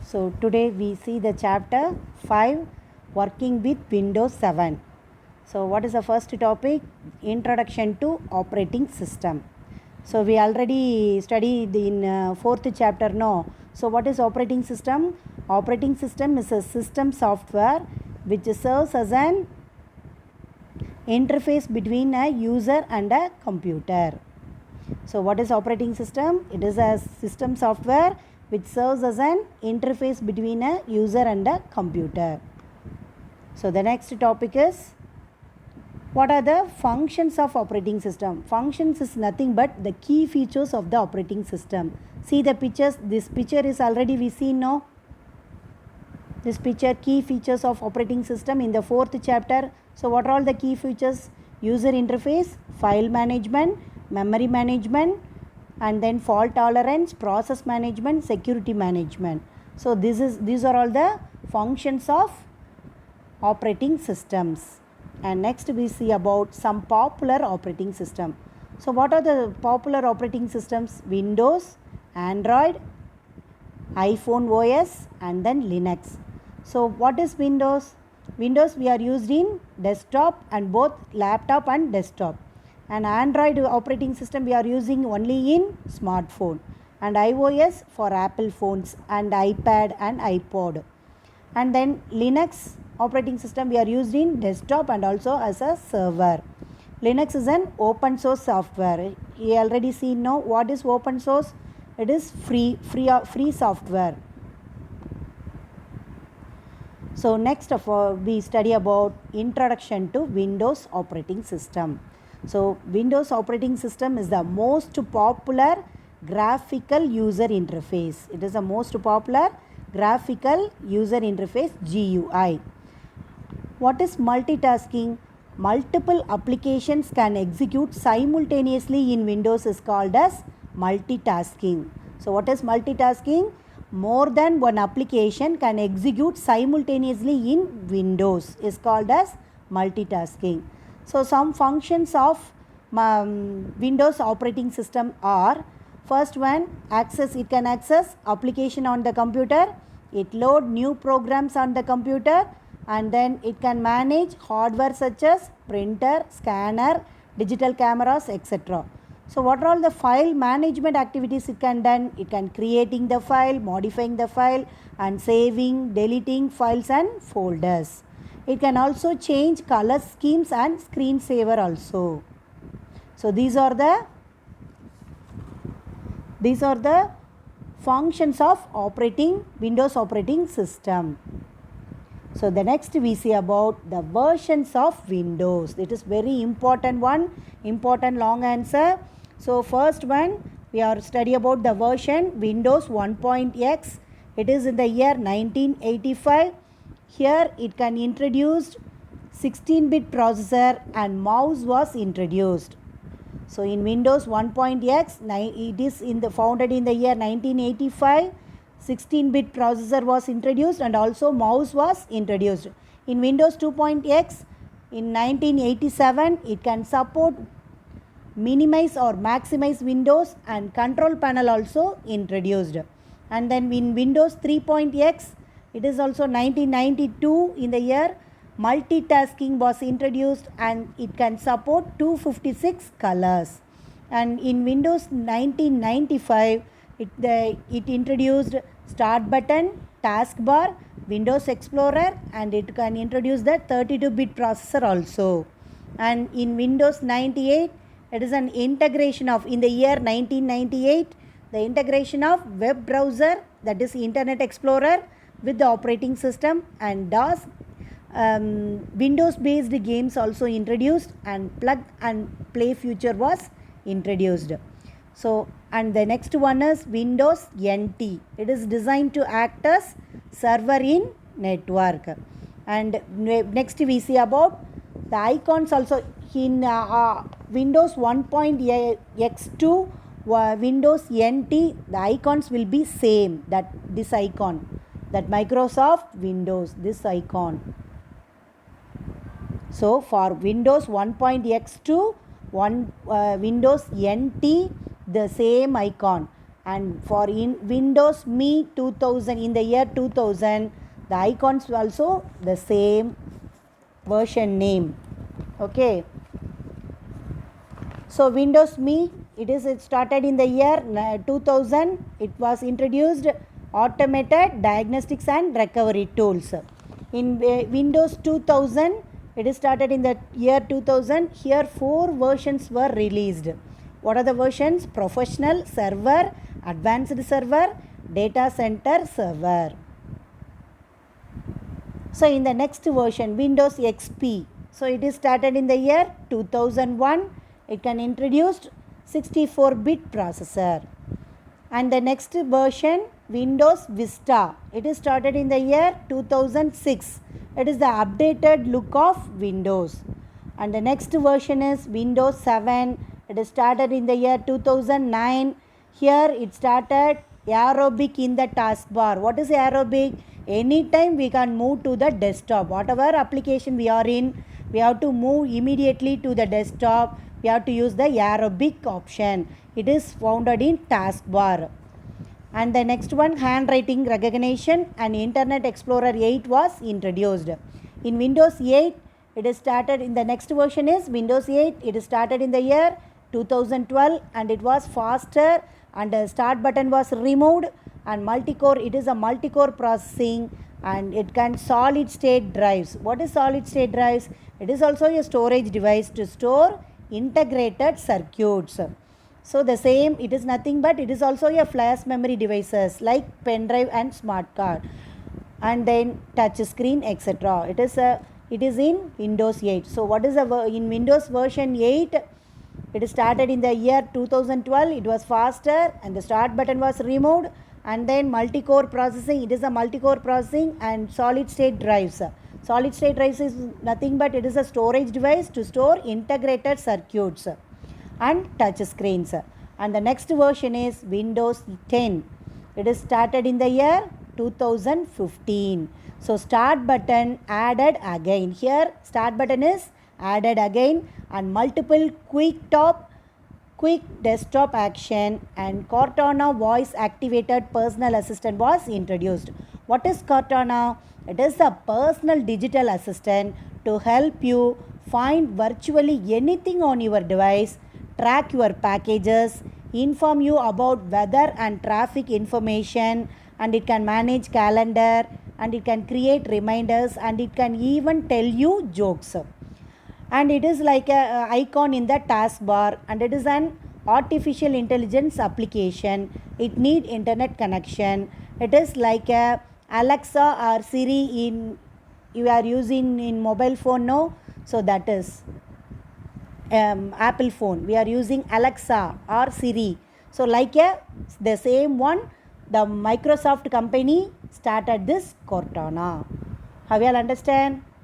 So today we see the chapter 5, working with Windows 7. So what is the first topic? Introduction to operating system. So we already studied in fourth chapter no. So what is operating system? Operating system is a system software which serves as an interface between a user and a computer. So what is operating system? It is a system software which serves as an interface between a user and a computer. So the next topic is, what are the functions of operating system? Functions is nothing but the key features of the operating system. See the pictures. This picture is already we see now. This picture, key features of operating system in the fourth chapter. So what are all the key features? User interface, file management, memory management, and then fault tolerance, process management, security management. So these are all the functions of operating systems. And next we see about some popular operating system. So what are the popular operating systems? Windows, Android, iPhone OS, and then Linux. So what is Windows? Windows we are used in desktop and both laptop and desktop. And Android operating system we are using only in smartphone. And iOS for Apple phones and iPad and iPod. And then Linux operating system we are used in desktop and also as a server. Linux is an open source software. You already seen now what is open source. It is free software. So next of all we study about introduction to Windows operating system. So Windows operating system is the most popular graphical user interface. It is the most popular graphical user interface, GUI. What is multitasking? Multiple applications can execute simultaneously in Windows is called as multitasking. So what is multitasking? More than one application can execute simultaneously in Windows is called as multitasking. So some functions of Windows operating system are, first one, it can access application on the computer, it load new programs on the computer, and then it can manage hardware such as printer, scanner, digital cameras, etc. So what are all the file management activities it can done? It can creating the file, modifying the file, and saving, deleting files and folders. It can also change color schemes and screensaver also. So these are the functions of Windows operating system. So the next we see about the versions of Windows. It is very important one, important long answer. So first one we are study about the version Windows 1.x. It is in the year 1985. Here it can introduce 16-bit processor and mouse was introduced. So in Windows 1.x, it is founded in the year 1985. 16-bit processor was introduced and also mouse was introduced. In Windows 2.x, in 1987, it can support minimize or maximize windows and control panel also introduced. And then in Windows 3.x, it is also 1992 in the year, multitasking was introduced and it can support 256 colors. And in Windows 1995, it introduced start button, taskbar, Windows Explorer, and it can introduce the 32-bit processor also. And in Windows 98, it is an integration of, in the year 1998, the integration of web browser, that is Internet Explorer, with the operating system, and DOS Windows based games also introduced, and plug and play feature was introduced. So and the next one is Windows NT. It is designed to act as server in network. And next we see about the icons also. In Windows 1.x to Windows NT, the icons will be same, that this icon, that Microsoft Windows, this icon. So for Windows 1.x to Windows NT, the same icon. And for in Windows Me 2000, in the year 2000, the icons were also the same version name. Okay. So Windows Me, it started in the year 2000. It was introduced automated diagnostics and recovery tools. In Windows 2000, it is started in the year 2000. Here 4 versions were released. What are the versions? Professional server, advanced server, data center server. So in the next version, Windows XP. So it is started in the year 2001. It can introduced 64-bit processor. And the next version, Windows Vista. It is started in the year 2006. It is the updated look of Windows. And the next version is Windows 7. It is started in the year 2009. Here it started aerobic in the taskbar. What is aerobic? Anytime we can move to the desktop. Whatever application we are in, we have to move immediately to the desktop. We have to use the aerobic option. It is founded in taskbar. And the next one, handwriting recognition and Internet Explorer 8 was introduced. In Windows 8, it is started in the next version is Windows 8. It is started in the year 2012 and it was faster, and the start button was removed, and multi-core, it is a multi-core processing, and it can solid state drives. What is solid state drives? It is also a storage device to store integrated circuits. So the same, it is nothing but it is also a flash memory devices like pen drive and smart card, and then touch screen, etc. It is in Windows 8. So what is in Windows version 8? It started in the year 2012. It was faster and the start button was removed, and then multi-core processing. It is a multi-core processing and solid state drives. Solid state drives is nothing but it is a storage device to store integrated circuits and touch screens. And the next version is Windows 10. It is started in the year 2015. So start button added again. Here start button is added again, and multiple quick desktop action and Cortana voice activated personal assistant was introduced. What is Cortana? It is a personal digital assistant to help you find virtually anything on your device, track your packages, inform you about weather and traffic information, and it can manage calendar, and it can create reminders, and it can even tell you jokes. And it is like a icon in the taskbar, and it is an artificial intelligence application. It need internet connection. It is like a Alexa or Siri you are using in mobile phone, no? So that is Apple phone. We are using Alexa or Siri. So like the same one, the Microsoft company started this Cortana. Have you all understand?